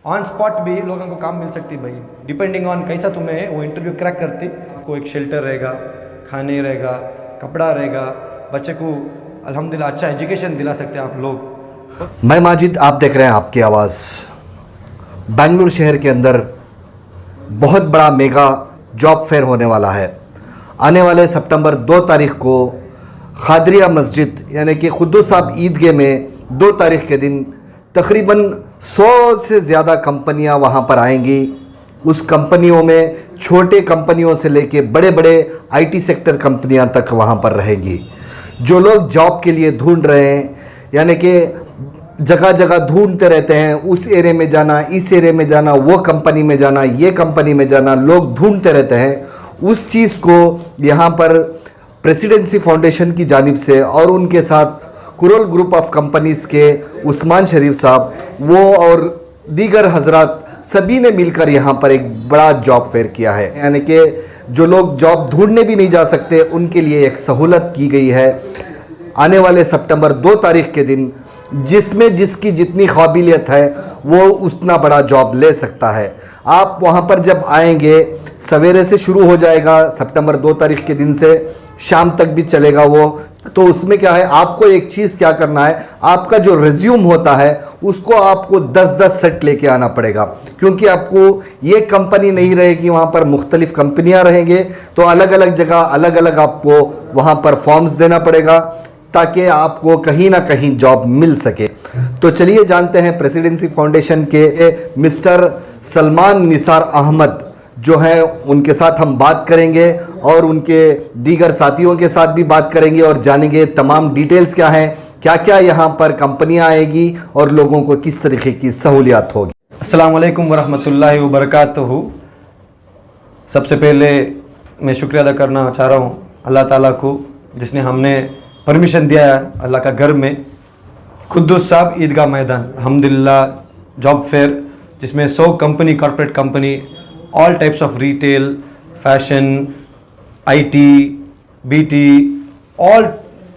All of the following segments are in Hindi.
ऑन स्पॉट भी लोगों को काम मिल सकती भाई, डिपेंडिंग ऑन कैसा तुम्हें वो इंटरव्यू क्रैक करती। को एक शेल्टर रहेगा, खाने रहेगा, कपड़ा रहेगा, बच्चे को अल्हम्दुलिल्लाह अच्छा एजुकेशन दिला सकते हैं आप लोग। मैं माजिद, आप देख रहे हैं आपकी आवाज़। बेंगलुरु शहर के अंदर बहुत बड़ा मेगा जॉब फेयर होने वाला है। आने वाले सितंबर 2 तारीख को खादरिया मस्जिद यानी कि खुद्दूस साहब ईदगाह में 2 तारीख के दिन तकरीबन 100 से ज़्यादा कंपनियां वहां पर आएंगी। उस कंपनियों में छोटे कंपनियों से लेके बड़े बड़े आईटी सेक्टर कंपनियां तक वहां पर रहेंगी। जो लोग जॉब के लिए ढूंढ रहे हैं, यानी कि जगह जगह ढूंढते रहते हैं, उस एरिया में जाना, इस एरिया में जाना, वो कंपनी में जाना, ये कंपनी में जाना, लोग ढूंढते रहते हैं। उस चीज़ को यहाँ पर प्रेसिडेंसी फाउंडेशन की जानिब से और उनके साथ कुरोल ग्रुप ऑफ कंपनीज़ के उस्मान शरीफ साहब, वो और दीगर हजरात सभी ने मिलकर यहाँ पर एक बड़ा जॉब फेयर किया है। यानी कि जो लोग जॉब ढूंढने भी नहीं जा सकते उनके लिए एक सहूलत की गई है। आने वाले सितंबर 2 तारीख के दिन जिसमें जिसकी जितनी काबिलियत है वो उतना बड़ा जॉब ले सकता है। आप वहाँ पर जब आएंगे, सवेरे से शुरू हो जाएगा, सितंबर 2 तारीख के दिन से शाम तक भी चलेगा वो। तो उसमें क्या है, आपको एक चीज़ क्या करना है, आपका जो रिज्यूम होता है उसको आपको 10-10 सेट लेके आना पड़ेगा, क्योंकि आपको ये कंपनी नहीं रहेगी, वहाँ पर मुख्तलिफ कंपनियाँ रहेंगे। तो अलग अलग जगह अलग अलग आपको वहाँ पर फॉर्म्स देना पड़ेगा ताकि आपको कहीं ना कहीं जॉब मिल सके। तो चलिए जानते हैं प्रेसिडेंसी फाउंडेशन के मिस्टर सलमान निसार अहमद जो हैं, उनके साथ हम बात करेंगे और उनके दीगर साथियों के साथ भी बात करेंगे और जानेंगे तमाम डिटेल्स क्या हैं, क्या क्या यहाँ पर कंपनियाँ आएगी और लोगों को किस तरीके की सहूलियात होगी। अस्सलाम वालेकुम वरहमतुल्लाहि वबरकातुहू। सबसे पहले मैं शुक्रिया अदा करना चाह रहा हूँ अल्लाह ताला को, जिसने हमने परमिशन दिया है अल्लाह का घर में खुद्दूस साहब ईदगाह मैदान अल्हम्दुलिल्लाह जॉब फेयर, जिसमें 100 company, corporate company, all types of retail, fashion, IT, BT, all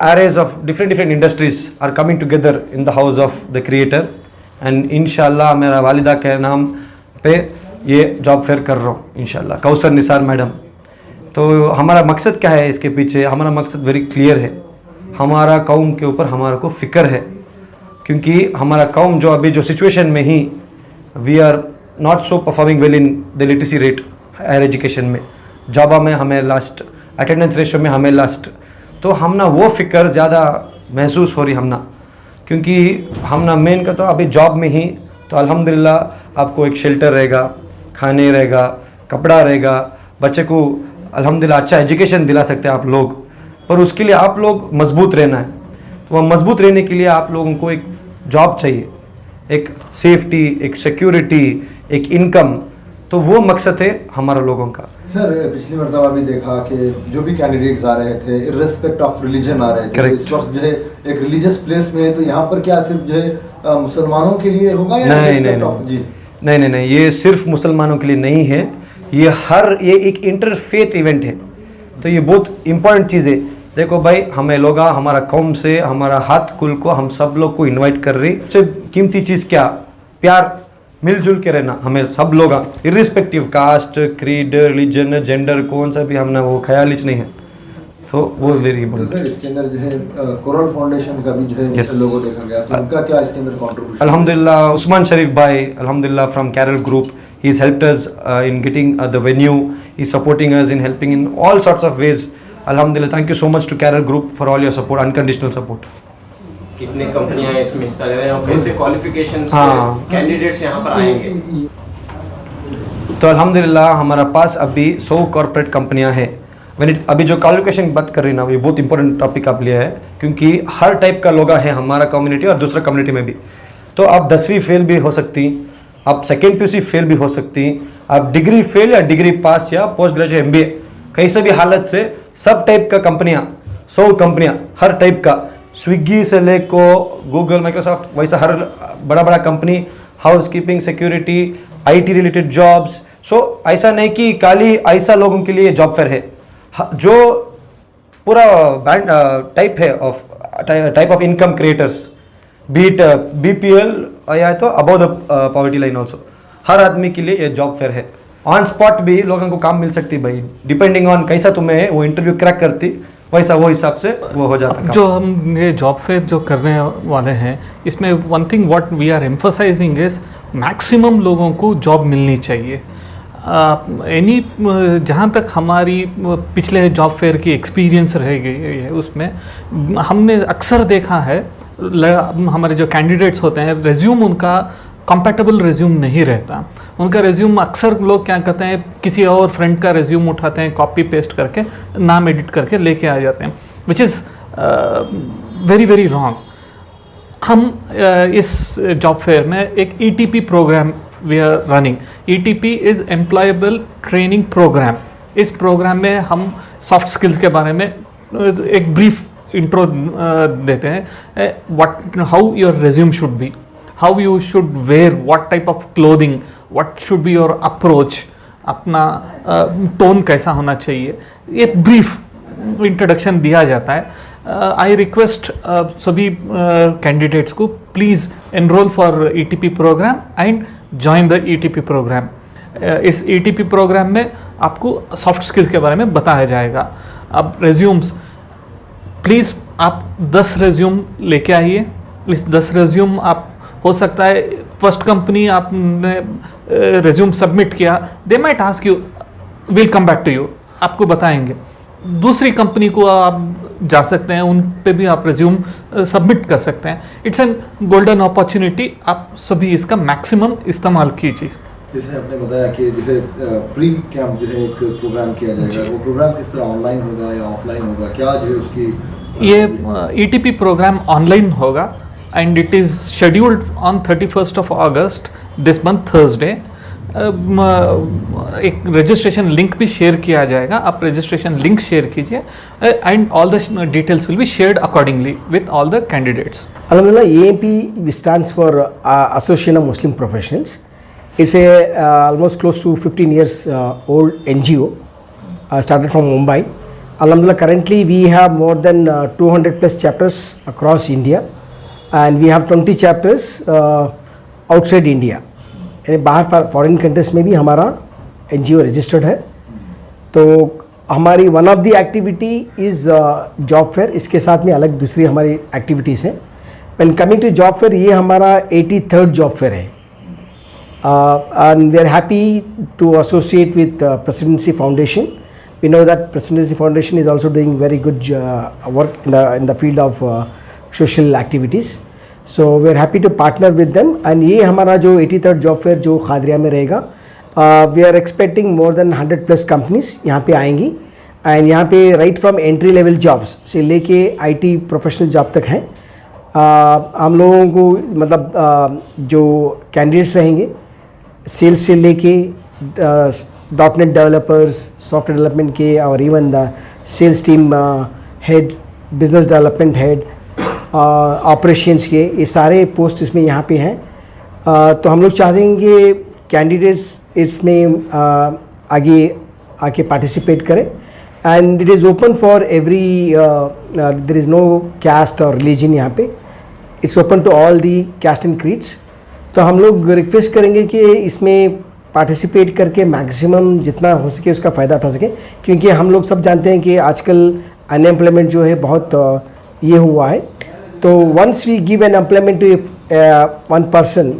areas of different industries are coming together in the house of the creator, and इंशाल्लाह मेरा वालिदा के नाम पे ये जॉब फेयर कर रहा हूँ इंशाल्लाह, कौसर निसार मैडम। तो हमारा मकसद क्या है इसके पीछे? हमारा मकसद वेरी क्लियर है। हमारा कौम के ऊपर हमारा को फ़िक्र है, क्योंकि हमारा कौम जो अभी जो सिचुएशन में ही we are not so performing well in the literacy rate higher education में, जॉबा में हमें लास्ट, अटेंडेंस रेशो में हमें लास्ट। तो हम ना वो फ़िक्र ज़्यादा महसूस हो रही हम ना, क्योंकि हम ना मेन का तो अभी जॉब में ही तो अल्हम्दुलिल्लाह आपको एक शेल्टर रहेगा, खाने रहेगा, कपड़ा रहेगा, बच्चे को अल्हम्दुलिल्लाह अच्छा एजुकेशन दिला सकते हैं आप लोग। पर उसके लिए आप लोग मजबूत रहना है। तो वह मजबूत रहने के लिए आप लोगों को एक जॉब चाहिए, एक सेफ्टी, एक सिक्योरिटी, एक इनकम। तो वो मकसद है हमारा लोगों का। सर, पिछली मरतबा भी देखा कि जो भी कैंडिडेट्स आ रहे थे इर्रेस्पेक्ट ऑफ रिलीजन आ रहे थे। तो इस वक्त जो है एक रिलीजियस प्लेस में है, तो यहाँ पर क्या सिर्फ जो है मुसलमानों के लिए होगा या नहीं, ये सिर्फ मुसलमानों के लिए नहीं है, ये एक इंटरफेथ इवेंट है। तो ये बहुत इंपॉर्टेंट चीज़ है। देखो भाई, हमें लोग, हमारा कौम से, हमारा हाथ कुल को हम सब लोग को इनवाइट कर रही। सबसे कीमती चीज़ क्या? प्यार, मिलजुल के रहना। हमें सब लोग irrespective caste, creed, religion, gender, कौन सा भी हमने वो ख्याल ही नहीं है। तो वो वेरी इंपॉर्टेंट। इसके अंदर जो है कुरोल फाउंडेशन का भी जो है लोगो देखा गया, तो उनका क्या इसके अंदर कंट्रीब्यूशन? अल्हम्दुलिल्लाह उस्मान शरीफ भाई, अल्हम्दुलिल्लाह from Kerala group, he has helped us in getting the venue, he is supporting us in helping in all sorts of ways. Alhamdulillah, thank you so much to Carol Group for all your support, unconditional support. कितनी कंपनियां इसमें हिस्सा ले रहे हैं और कैसे क्वालिफिकेशंस कैंडिडेट्स यहाँ पर आएंगे? तो अल्हम्दुलिल्लाह हमारा पास अभी 100 कॉर्पोरेट कंपनियां हैं। अभी जो क्वालिफिकेशन की बात कर रही ना, ये बहुत इंपॉर्टेंट टॉपिक आप लिया है, क्योंकि हर टाइप का लोग है हमारा कम्युनिटी और दूसरा कम्युनिटी में भी। तो आप 10वीं फेल भी हो सकती, आप सेकेंड PUC फेल भी हो सकती, आप डिग्री फेल या डिग्री पास या पोस्ट ग्रेजुएट MBA, कैसे भी हालत से सब टाइप का कंपनियां, 100 कंपनियां, हर टाइप का, स्विगी से लेको गूगल, माइक्रोसॉफ्ट, वैसा हर बड़ा बड़ा company, house keeping, security, IT related jobs. So ऐसा नहीं कि खाली ऐसा लोगों के लिए जॉब फेयर है, जो पूरा बैंड टाइप है type of income creators, be it BPL या तो above the poverty line also. हर आदमी के लिए ये जॉब फेयर है। ऑन स्पॉट भी लोगों को काम मिल सकती भाई, डिपेंडिंग ऑन कैसा तुम्हें है, वो इंटरव्यू क्रैक करती वैसा वो हिसाब से वो हो जाता है। जो हम ये जॉब फेयर जो करने वाले हैं, इसमें one thing what we are emphasising is maximum लोगों को जॉब मिलनी चाहिए। जहाँ तक हमारी पिछले जॉब फेयर की एक्सपीरियंस रह गई है, उसमें हमने अक्सर देखा है हमारे जो कैंडिडेट्स होते हैं, रिज्यूम उनका कंपैटिबल रिज्यूम नहीं रहता। उनका रिज्यूम अक्सर लोग क्या करते हैं, किसी और फ्रेंड का रिज्यूम उठाते हैं, कॉपी पेस्ट करके नाम एडिट करके लेके आ जाते हैं, which is very very wrong. हम इस जॉब फेयर में एक ETP programme we are running. ETP is employable training programme. इस प्रोग्राम में हम सॉफ्ट स्किल्स के बारे में एक ब्रीफ इंट्रो देते हैं, what how your resume should be, how you should wear, what type of clothing, what should be your approach, अपना टोन कैसा होना चाहिए, ये ब्रीफ इंट्रोडक्शन दिया जाता है। आई रिक्वेस्ट सभी कैंडिडेट्स को please enrol for ETP programme and join the ETP programme. इस ETP प्रोग्राम में आपको सॉफ्ट स्किल्स के बारे में बताया जाएगा। अब रिज्यूम्स, प्लीज़ आप 10 रिज्यूम लेके आइए। इस 10 रिज्यूम आप, हो सकता है फर्स्ट कंपनी आपने रिज्यूम सबमिट किया, they might ask you, will come back to you, आपको बताएंगे। दूसरी कंपनी को आप जा सकते हैं, उन पे भी आप रिज्यूम सबमिट कर सकते हैं। इट्स एन गोल्डन अपॉर्चुनिटी, आप सभी इसका मैक्सिमम इस्तेमाल कीजिए। जैसे आपने बताया कि जैसे प्री कैंप जो है एक प्रोग्राम किया जाएगा, वो प्रोग्राम किस तरह ऑनलाइन होगा या ऑफलाइन होगा, क्या जो है उसकी ये ETP प्रोग्राम ऑनलाइन होगा and it is scheduled on 31st of August this month Thursday। एक रजिस्ट्रेशन लिंक भी शेयर किया जाएगा, आप रजिस्ट्रेशन लिंक शेयर कीजिए and all the details will be shared accordingly with all the candidates. Alhamdulillah, AMP stands for Association of Muslim Professionals. It's a almost close to 15 years old NGO, started from Mumbai. Alhamdulillah, currently we have more than 200 plus chapters across India. And we have 20 chapters outside India। बाहर फॉरेन कंट्रीज में भी हमारा NGO रजिस्टर्ड है। तो हमारी one of the activity is job fair, इसके साथ में अलग दूसरी हमारी एक्टिविटीज़ हैं। When coming to job fair, ये हमारा 83rd जॉब फेयर है। And we are happy to associate with Presidency Foundation. We know that Presidency Foundation is also doing very good work in the field of social activities. So we are happy to partner with them. And ये हमारा जो 83rd जॉब फेयर जो खादरिया में रहेगा, we are expecting more than 100+ companies यहाँ पे आएंगी। एंड यहाँ पे right from entry level jobs से लेके IT प्रोफेशनल जॉब तक हैं। हम लोगों को मतलब जो कैंडिडेट्स रहेंगे, सेल्स से लेके .NET डेवलपर्स, सॉफ्टवेयर डेवलपमेंट के, और even the sales team head, business development head, operations के, ये सारे पोस्ट इसमें यहाँ पे हैं। तो हम लोग चाहते हैं कि कैंडिडेट्स इसमें आगे आके पार्टिसिपेट करें। And it is open for every, there is no caste और रिलीजन यहाँ पे, it's open to all the caste and creeds. तो हम लोग रिक्वेस्ट करेंगे कि इसमें पार्टिसिपेट करके मैक्सिमम जितना हो सके उसका फ़ायदा उठा सकें, क्योंकि हम लोग सब जानते हैं कि आजकल अनएम्प्लॉयमेंट जो है बहुत ये हुआ है। तो once we give an employment to one person,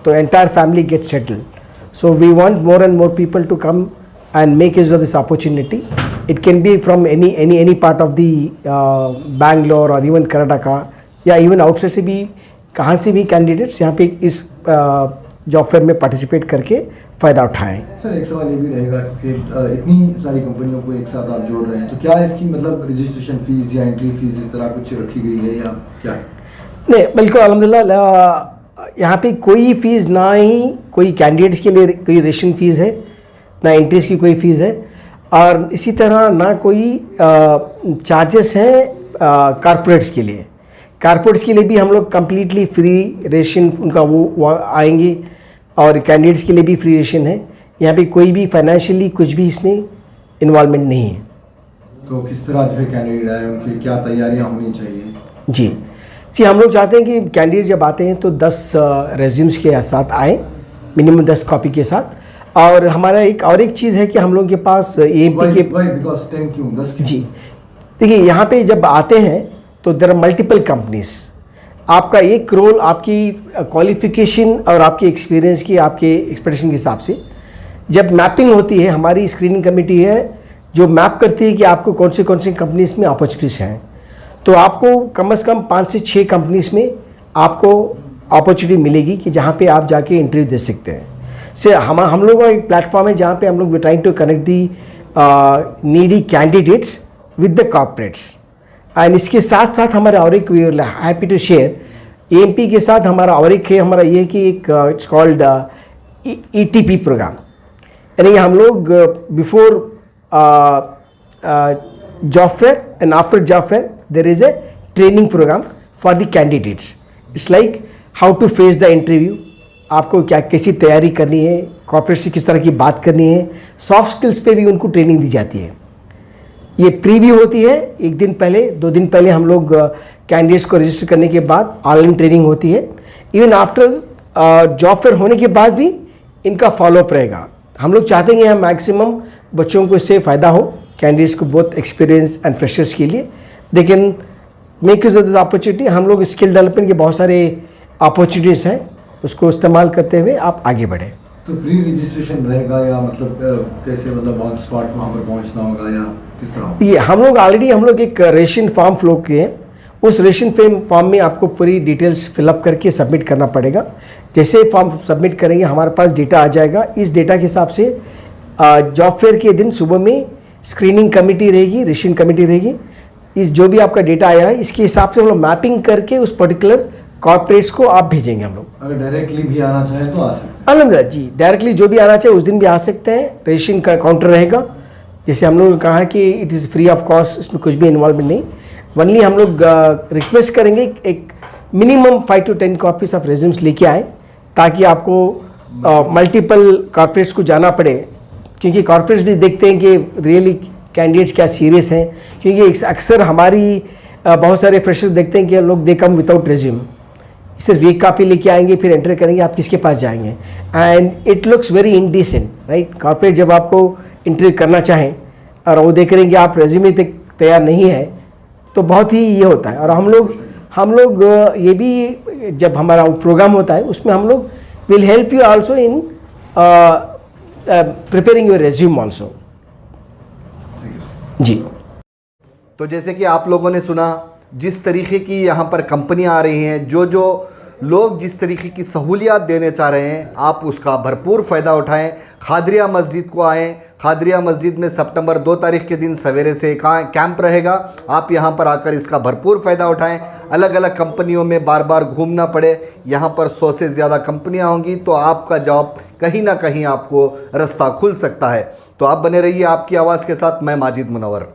तो entire family get settled. So we want more and more people to come and make use of this opportunity. It can be from any part of the Bangalore और इवन कर्नाटका, या इवन आउटसाइड से भी, कहाँ से भी कैंडिडेट्स यहाँ पे इस जॉब फेयर में पार्टिसिपेट करके फ़ायदा उठाएं। सर एक सवाल ये भी रहेगा कि इतनी सारी कंपनियों को एक साथ आप जोड़ रहे हैं, तो क्या इसकी मतलब रजिस्ट्रेशन फीस या एंट्री फीस इस तरह कुछ रखी गई है या क्या? नहीं, बिल्कुल अल्हम्दुलिल्लाह, यहाँ पे कोई फ़ीस ना ही कोई कैंडिडेट्स के लिए कोई रजिस्ट्रेशन फ़ीस है, ना एंट्रीज की कोई फ़ीस है, और इसी तरह ना कोई चार्जेस हैं कारपोरेट्स के लिए। कारपोरेट्स के लिए भी हम लोग कम्प्लीटली फ्री रजिस्ट्रेशन उनका वो आएंगे, और कैंडिडेट्स के लिए भी फ्री रजिस्ट्रेशन है। यहाँ पे कोई भी फाइनेंशियली कुछ भी इसमें इन्वॉल्वमेंट नहीं है। तो किस तरह जो है कैंडिडेट आए, उनकी क्या तैयारियाँ होनी चाहिए? जी, हम लोग चाहते हैं कि कैंडिडेट जब आते हैं तो 10 रेज्यूम्स के साथ आए, मिनिमम 10 कॉपी के साथ। और हमारा एक चीज़ है कि हम लोगों के पास AMP के बिकॉज 10 क्यों 10 क्यों? जी देखिए, यहाँ पे जब आते हैं तो देयर आर मल्टीपल कंपनीज। आपका एक रोल आपकी क्वालिफिकेशन और आपके एक्सपीरियंस की, आपके एक्सपेक्टेशन के हिसाब से जब मैपिंग होती है, हमारी स्क्रीनिंग कमेटी है जो मैप करती है कि आपको कौन सी कंपनीज में अपॉर्चुनिटीज़ हैं। तो आपको कम से कम 5 से 6 कंपनीज में आपको अपॉर्चुनिटी मिलेगी कि जहाँ पे आप जाके इंटरव्यू दे सकते हैं। से हम लोगों का एक प्लेटफॉर्म है जहाँ पे हम लोग trying to connect the needy candidates with the corporates. And इसके साथ साथ हमारा और एक हैप्पी टू शेयर AMP के साथ हमारा और एक है, हमारा ये कि एक इट्स कॉल्ड ETP प्रोग्राम। यानी हम लोग before job fair and after job fair there is a training programme for the candidates. It's like how to face the interview, आपको क्या कैसी तैयारी करनी है, कॉर्पोरेट से किस तरह की बात करनी है, सॉफ्ट स्किल्स पे भी उनको ट्रेनिंग दी जाती है। ये प्रीव्यू होती है 1 दिन पहले, 2 दिन पहले हम लोग कैंडिडेट्स को रजिस्टर करने के बाद ऑनलाइन ट्रेनिंग होती है। इवन आफ्टर जॉब फेयर होने के बाद भी इनका फॉलोअप रहेगा। हम लोग चाहते हैं कि मैक्सिमम बच्चों को इससे फ़ायदा हो, कैंडिडेट्स को बहुत एक्सपीरियंस एंड फ्रेशर्स के लिए। लेकिन make use of this opportunity, हम लोग स्किल डेवलपमेंट के बहुत सारे अपॉर्चुनिटीज़ हैं, उसको इस्तेमाल करते हुए आप आगे बढ़ें। तो प्री रजिस्ट्रेशन रहेगा या मतलब कैसे, मतलब ऑन स्पॉट वहाँ पर पहुँचना होगा या किस तरह? ये हम लोग ऑलरेडी एक रेशन फॉर्म फ्लो किए हैं। उस रेशन फॉर्म में आपको पूरी डिटेल्स फिलअप करके सबमिट करना पड़ेगा। जैसे फॉर्म सबमिट करेंगे हमारे पास डेटा आ जाएगा। इस डेटा के हिसाब से जॉब फेयर के दिन सुबह में स्क्रीनिंग कमेटी रहेगी, रेशन कमेटी रहेगी। इस जो भी आपका डेटा आया है इसके हिसाब से हम लोग मैपिंग करके उस पर्टिकुलर कॉर्पोरेट्स को आप भेजेंगे। हम लोग अगर डायरेक्टली भी आना चाहे तो आ सकते हैं? अलहमदिल्ला जी, डायरेक्टली जो भी आना चाहे उस दिन भी आ सकते हैं। रेशन का काउंटर रहेगा, जैसे हम लोगों ने कहा कि it is free of cost, इसमें कुछ भी इन्वॉल्वमेंट नहीं। वनली हम लोग रिक्वेस्ट करेंगे एक minimum 5 to 10 copies of resumes लेके आए, ताकि आपको मल्टीपल कॉर्पोरेट्स को जाना पड़े, क्योंकि कॉर्पोरेट्स भी देखते हैं कि रियली कैंडिडेट्स क्या सीरियस हैं। क्योंकि अक्सर हमारी बहुत सारे फ्रेशर्स देखते हैं कि लोग दे कम विदाउट रेज्यूम, सिर्फ एक कॉपी लेके आएंगे, फिर एंटर करेंगे, आप किसके पास जाएंगे। And it looks very indecent, right. Corporate जब आपको इंटरव्यू करना चाहें और वो देख रहे हैं कि आप रेज्यूमे तक तैयार नहीं है, तो बहुत ही ये होता है। और हम लोग ये भी जब हमारा प्रोग्राम होता है उसमें हम लोग will help you also in preparing your resume also. जी, तो जैसे कि आप लोगों ने सुना, जिस तरीके की यहाँ पर कंपनियाँ आ रही हैं, जो लोग जिस तरीके की सहूलियात देने चाह रहे हैं, आप उसका भरपूर फ़ायदा उठाएं। खादरिया मस्जिद को आएँ। खादरिया मस्जिद में सितंबर 2 तारीख के दिन सवेरे से कैंप रहेगा। आप यहाँ पर आकर इसका भरपूर फ़ायदा उठाएं। अलग अलग कंपनियों में बार बार घूमना पड़े, यहाँ पर 100 से ज़्यादा कंपनियाँ होंगी, तो आपका जॉब कहीं ना कहीं आपको रास्ता खुल सकता है। तो आप बने रहिए आपकी आवाज़ के साथ। मैं माजिद मुनव्वर।